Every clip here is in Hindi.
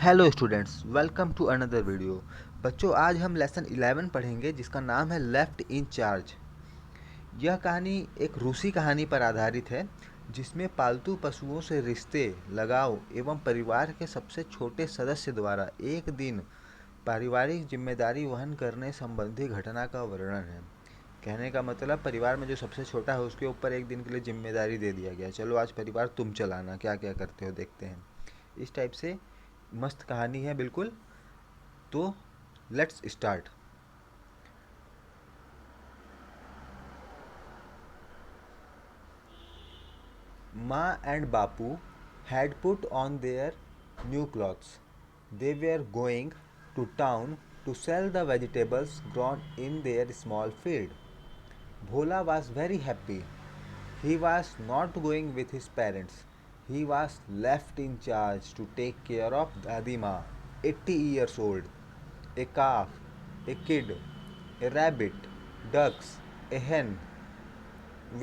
Hello students, welcome to another video. बच्चों, आज हम लेसन 11 पढ़ेंगे जिसका नाम है लेफ्ट इन चार्ज। यह कहानी एक रूसी कहानी पर आधारित है जिसमें पालतू पशुओं से रिश्ते, लगाव एवं परिवार के सबसे छोटे सदस्य द्वारा एक दिन पारिवारिक जिम्मेदारी वहन करने संबंधी घटना का वर्णन है। कहने का मतलब, परिवार में जो सबसे छोटा है उसके ऊपर एक दिन के लिए जिम्मेदारी दे दिया गया, चलो आज परिवार तुम चलाना, क्या क्या करते हो देखते हैं। इस टाइप से मस्त कहानी है बिल्कुल। तो let's start. Ma and Bapu had put on their new clothes. They were going to town to sell the vegetables grown in their small field. Bhola was very happy. He was not going with his parents. He was left in charge to take care of Dadima, 80 years old, a calf, a kid, a rabbit, ducks, a hen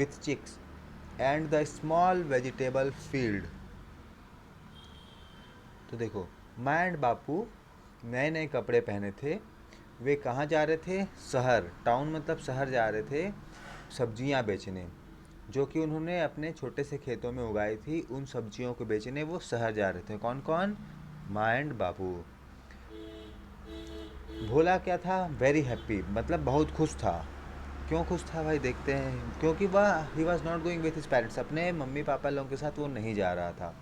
with chicks, and the small vegetable field. तो देखो, माँ एंड बापू नए नए कपड़े पहने थे। वे कहाँ जा रहे थे? शहर, टाउन मतलब शहर जा रहे थे सब्जियां बेचने, जो कि उन्होंने अपने छोटे से खेतों में उगाई थी। उन सब्जियों को बेचने वो शहर जा रहे थे। कौन कौन? माँ एंड बापू। भोला क्या था? वेरी हैप्पी, मतलब बहुत खुश था। क्यों खुश था भाई, देखते हैं। क्योंकि वह he was not going with his parents, अपने मम्मी पापा लोगों के साथ वो नहीं जा रहा था।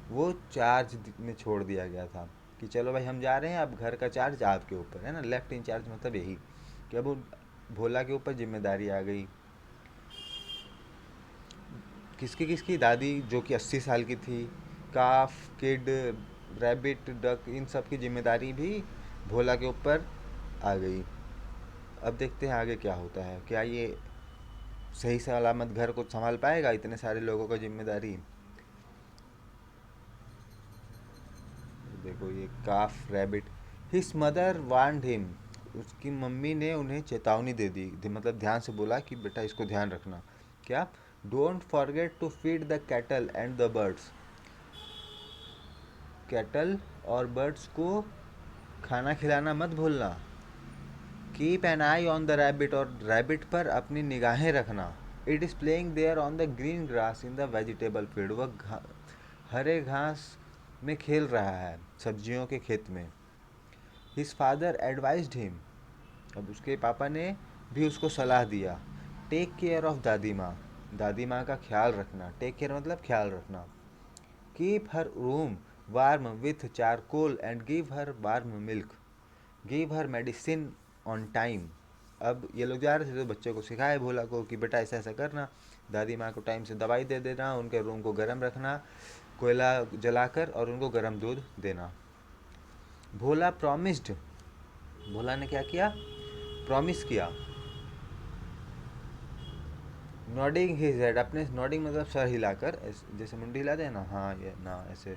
वो चार्ज में छोड़ दिया गया था कि चलो भाई हम जा रहे हैं, अब घर का चार्ज आपके ऊपर है ना। लेफ्ट इन चार्ज मतलब यही कि अब भोला के ऊपर जिम्मेदारी आ गई। किसकी किसकी? दादी जो कि 80 साल की थी, काफ, किड, रैबिट, डक, इन सब की जिम्मेदारी भी भोला के ऊपर आ गई। अब देखते हैं आगे क्या होता है। क्या ये सही सलामत घर को संभाल पाएगा, इतने सारे लोगों का जिम्मेदारी? देखो ये काफ, rabbit. His mother warned him, उसकी मम्मी ने उन्हें चेतावनी दे दी, मतलब ध्यान से बोला कि बेटा इसको ध्यान रखना। क्या? Don't forget to feed the cattle and the birds. Cattle और बर्ड्स को खाना खिलाना मत भूलना। Keep an eye on the rabbit, और रैबिट पर अपनी निगाहें रखना। It is playing there on the green grass in the vegetable field, वह हरे घास में खेल रहा है सब्जियों के खेत में। हिज फादर एडवाइज्ड हिम, अब उसके पापा ने भी उसको सलाह दिया। टेक केयर ऑफ दादी माँ, दादी माँ का ख्याल रखना। टेक केयर मतलब ख्याल रखना। Keep her room warm with charcoal and give her warm milk. Give her medicine on time. अब ये लोग जा रहे थे तो बच्चों को सिखाए भोला को कि बेटा ऐसा ऐसा करना, दादी माँ को टाइम से दवाई दे देना, उनके रूम को गर्म रखना, कोयला जलाकर, और उनको गर्म दूध देना। भोला प्रॉमिस्ड, भोला ने क्या किया? प्रॉमिस किया। नॉडिंग हिज हेड, अपने नॉडिंग मतलब सर हिलाकर, जैसे मुंडी हिलाते हैं ना, हाँ ये ना, ऐसे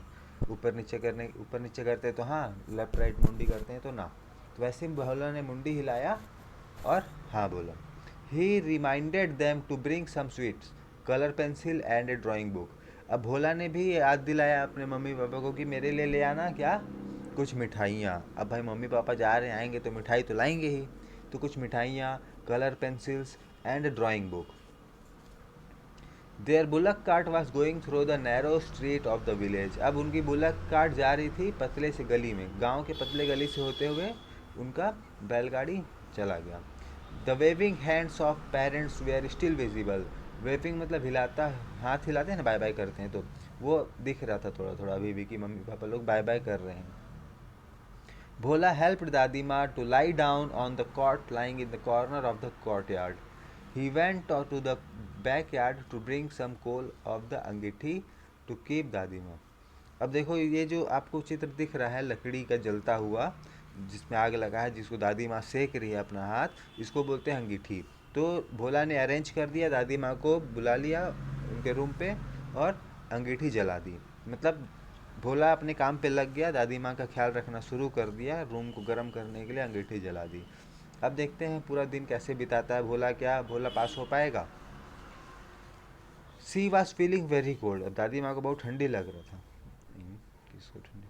ऊपर नीचे करने, ऊपर नीचे करते हैं तो हाँ, लेफ्ट राइट मुंडी करते हैं तो ना, तो वैसे भोला ने मुंडी हिलाया और हाँ बोला। He reminded them to bring some sweets, colour pencil and a drawing book. अब भोला ने भी याद दिलाया अपने मम्मी पापा को कि मेरे लिए ले आना क्या? कुछ मिठाइयाँ। अब भाई मम्मी पापा जा रहे हैं, आएंगे तो मिठाई तो लाएंगे ही, तो कुछ मिठाइयाँ, colour pencils and drawing book. There bullock cart was going through the narrow street of the village. अब उनकी बुलक कार्ट जा रही थी पतले से गली में, गांव के पतले गली से होते हुए उनका बैलगाड़ी चला गया। The waving hands of parents were still visible. Waving मतलब हिलाता, हाथ हिलाते हैं ना, बाय बाय करते हैं, तो वो दिख रहा था थोड़ा थोड़ा अभी भी कि मम्मी पापा लोग बाय बाय कर रहे हैं। भोला helped Dadima to lie down on the cot lying in the corner of the courtyard. He went to the backyard to bring some coal of the अंगीठी to keep दादीमा। अब देखो ये जो आपको चित्र दिख रहा है लकड़ी का जलता हुआ, जिसमें आग लगा है, जिसको दादी माँ सेक रही है अपना हाथ, इसको बोलते हैं अंगीठी। तो भोला ने अरेंज कर दिया, दादी माँ को बुला लिया उनके रूम पे और अंगीठी जला दी। मतलब भोला अपने काम पे लग गया, दादी माँ का ख्याल रखना शुरू कर दिया, रूम को गर्म करने के लिए अंगीठी जला दी। अब देखते हैं पूरा दिन कैसे बिताता है भोला। क्या भोला पास हो पाएगा? सी वॉज फीलिंग वेरी कोल्ड, अब दादी माँ को बहुत ठंडी लग रहा था। किसको ठंडी?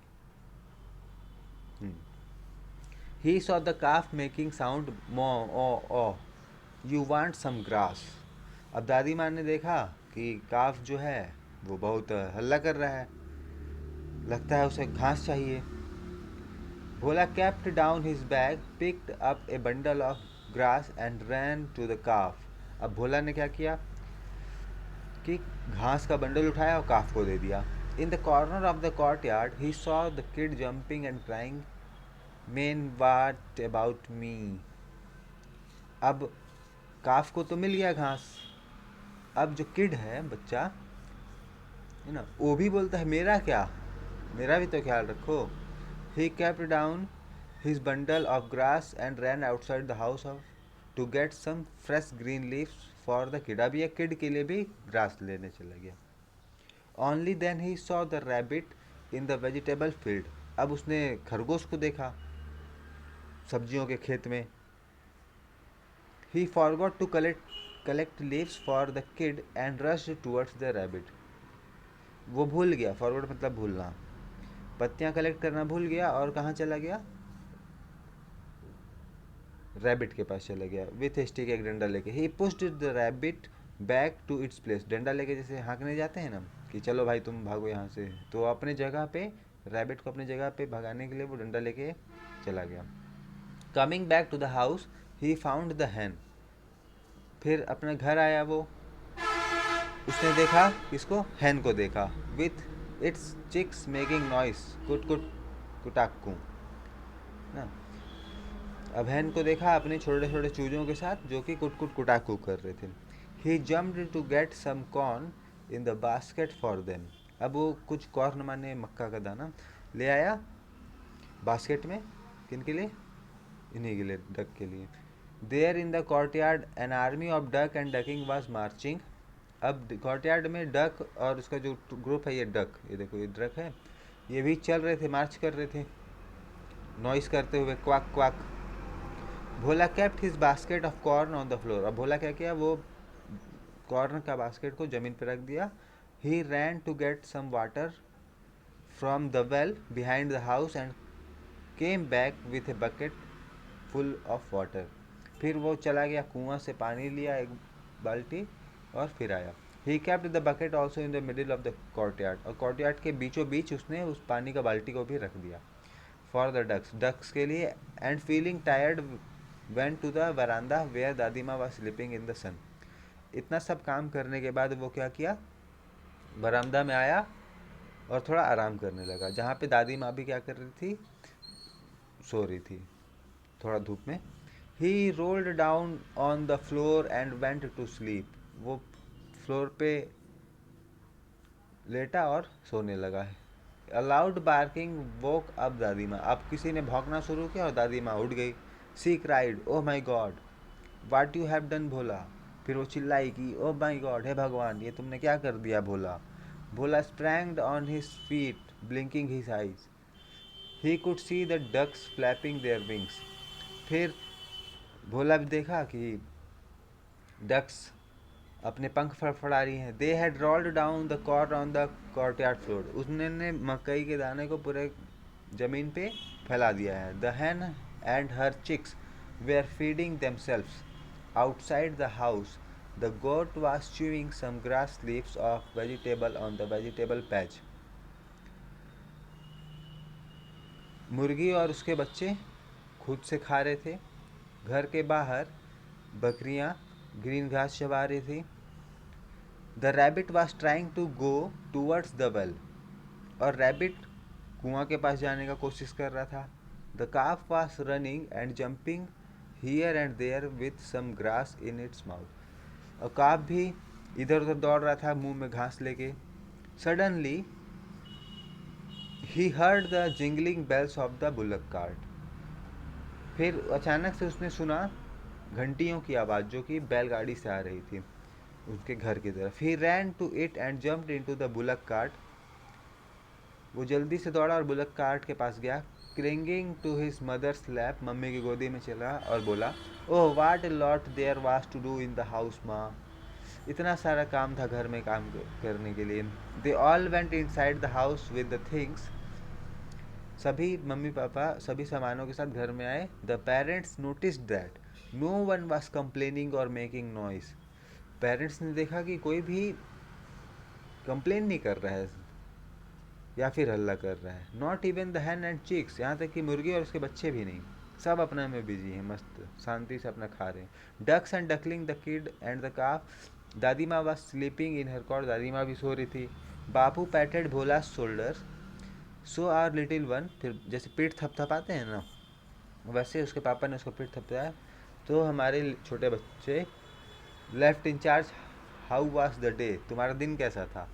He saw the calf making sound moo oh. You want some grass? अब दादी माँ ने देखा कि काफ जो है वो बहुत हल्ला कर रहा है, लगता है उसे घास चाहिए. भोला kept down his bag, picked up a bundle of grass and ran to the calf. अब भोला ने क्या किया कि घास का बंडल उठाया और काफ को दे दिया. In the corner of the courtyard, he saw the kid jumping and crying, "Man, what about me?" अब काफ को तो मिल गया घास, अब जो किड है बच्चा है ना, वो भी बोलता है मेरा क्या, मेरा भी तो ख्याल रखो. He kept down his bundle of grass and ran outside the house to get some fresh green leaves for the kid. अब ये किड के लिए भी ग्रास लेने चला गया. Only then he saw the rabbit in the vegetable field. अब उसने खरगोश को देखा सब्जियों के खेत में. He forgot to collect leaves for the kid and rushed towards the rabbit. वो भूल गया, फॉरवर्ड मतलब भूलना, पत्तियां कलेक्ट करना भूल गया और कहाँ चला गया, रैबिट के पास चला गया. विथ स्टिक, एक डंडा लेके. He pushed the rabbit back to its place. डंडा लेके जैसे हाँकने जाते हैं ना कि चलो भाई तुम भागो यहाँ से, तो अपने जगह पे रैबिट को अपने जगह पे भगाने के लिए वो डंडा लेके चला गया. Coming back to the house he found the hen. फिर अपने घर आया वो, उसने देखा किसको, हैन को देखा. With its chicks making noise, कुट कुट कुटाकू ना. अब हैन को देखा अपने छोटे छोटे चूजों के साथ जो कि कुट कुट कुटाकू कर रहे थे. He jumped to get some corn in the basket for them. अब वो कुछ कॉर्न माने मक्का का दाना ले आया बास्केट में. किन के लिए, इन्हीं के लिए, डक के लिए. There in the courtyard an army of duck and duckling was marching. अब कोर्टयार्ड में डक और उसका जो ग्रुप है, ये डक, ये देखो ये डक है, ये भी चल रहे थे, मार्च कर रहे थे नॉइस करते हुए, quack quack. Bhola kept his basket of corn on the floor. अब भोला क्या किया, वो कॉर्न का बास्केट को जमीन पर रख दिया. He ran to get some water from the well behind the house and came back with a bucket full of water. फिर वो चला गया, कुआं से पानी लिया एक बाल्टी और फिर आया. He kept the bucket also in the middle of the courtyard. और कोर्टयार्ड के बीचों बीच उसने उस पानी का बाल्टी को भी रख दिया. फॉर द डक्स, डक्स के लिए. And feeling tired went to the veranda where दादी माँ was sleeping in the sun. इतना सब काम करने के बाद वो क्या किया, बरामदा में आया और थोड़ा आराम करने लगा, जहाँ पे दादी माँ भी क्या कर रही थी, सो रही थी थोड़ा धूप में. He rolled down on the floor and went to sleep. वो फ्लोर पे लेटा और सोने लगा है. अलाउड बार्किंग वोक अप दादी माँ. अब किसी ने भौंकना शुरू किया और दादी माँ उठ गई. She cried, oh my god what you have done Bhola. फिर वो चिल्लाई कि ओह माई गॉड, हे भगवान ये तुमने क्या कर दिया Bhola. Bhola sprang on his feet blinking his eyes. He could see the ducks flapping their wings. फिर भोला भी देखा कि डक्स अपने पंख फड़फड़ा रही हैं. They had rolled down the corn on the courtyard floor. उसने मकई के दाने को पूरे ज़मीन पे फैला दिया है. The hen and her chicks were feeding themselves outside the house. The goat was chewing some grass leaves of vegetable on the vegetable patch. मुर्गी और उसके बच्चे खुद से खा रहे थे. घर के बाहर बकरियां ग्रीन घास चबा रही थी. The rabbit was trying to go towards the well. और रैबिट कुआं के पास जाने का कोशिश कर रहा था. The calf was running and jumping here and there with some grass in its mouth. और काफ भी इधर उधर दौड़ रहा था मुंह में घास लेके. Suddenly he heard the jingling bells of the bullock cart. फिर अचानक से उसने सुना घंटियों की आवाज़ जो कि बैलगाड़ी से आ रही थी उसके घर की तरफ. He ran to it and jumped into the bullock cart. वो जल्दी से दौड़ा और बुलक कार्ट के पास गया. Clinging to his mother's lap, mummy की गोदी में चला और बोला, oh what a lot there was to do in the house माँ. इतना सारा काम था घर में काम करने के लिए. They all went inside the house with the things सभी मम्मी पापा सभी सामानों के साथ घर में आए। The parents notice that no one was complaining or making noise. Parents ने देखा कि कोई भी कंप्लेन नहीं कर रहा है या फिर हल्ला कर रहा है। Not even the hen and chicks, यहाँ तक कि मुर्गी और उसके बच्चे भी नहीं। सब अपना में बिजी हैं, मस्त शांति से अपना खा रहे हैं। Ducks and duckling, the kid and the calf. दादी माँ was sleeping in her cot, दादी माँ भी सो रही थी। बापू patted Bhola shoulder, so our little one, फिर जैसे पीठ थपथपाते हैं ना, वैसे उसके पापा ने उसको पीठ थपथपाया। तो हमारे छोटे बच्चे left in charge, how was the day, तुम्हारा दिन कैसा था।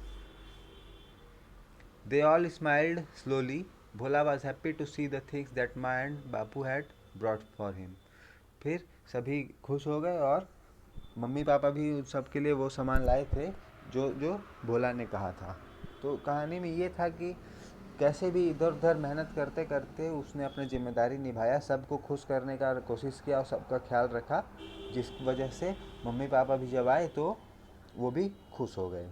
They all smiled slowly. Bhola was happy to see the things that Ma and Bapu had brought for him. फिर सभी खुश हो गए और मम्मी पापा भी उन सब के लिए वो सामान लाए थे जो जो भोला ने कहा था। तो कहानी में ये था कि कैसे भी इधर उधर मेहनत करते करते उसने अपनी जिम्मेदारी निभाया, सबको खुश करने का कोशिश किया और सबका ख्याल रखा, जिस वजह से मम्मी पापा भी जब आए तो वो भी खुश हो गए।